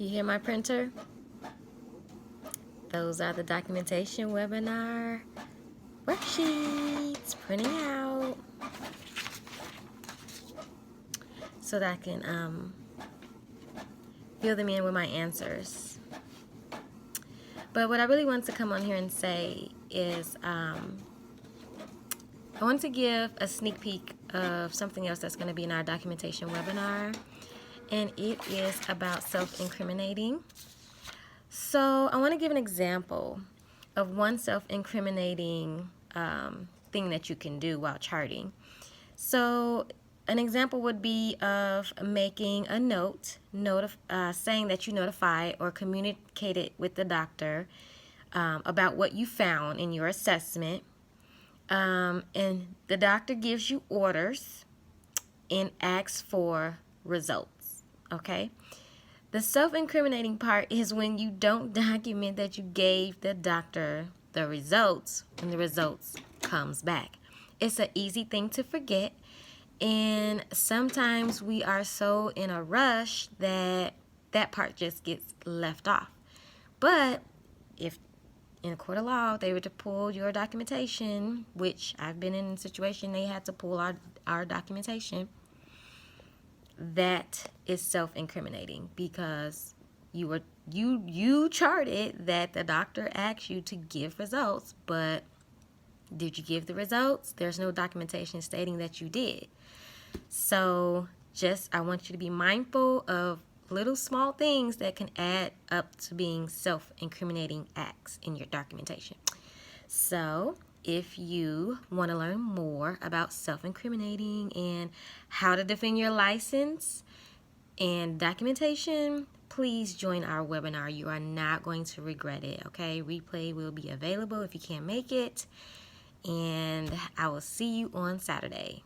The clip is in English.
You hear my printer? Those are the documentation webinar worksheets printing out so that I can fill them in with my answers. But what I really want to come on here and say is I want to give a sneak peek of something else that's going to be in our documentation webinar, and it is about self-incriminating. So I want to give an example of one self-incriminating thing that you can do while charting. So an example would be of making a note saying that you notified or communicated with the doctor about what you found in your assessment, and the doctor gives you orders and asks for results. Okay? The self-incriminating part is when you don't document that you gave the doctor the results when the results comes back. It's an easy thing to forget, and sometimes we are so in a rush that that part just gets left off. But if in a court of law they were to pull your documentation, which I've been in a situation they had to pull our documentation, that is self-incriminating because you charted that the doctor asked you to give results, but did you give the results? There's no documentation stating that you did. So I want you to be mindful of little small things that can add up to being self-incriminating acts in your documentation. So if you want to learn more about self-incriminating and how to defend your license and documentation, please join our webinar. You are not going to regret it, okay? Replay will be available if you can't make it, and I will see you on Saturday.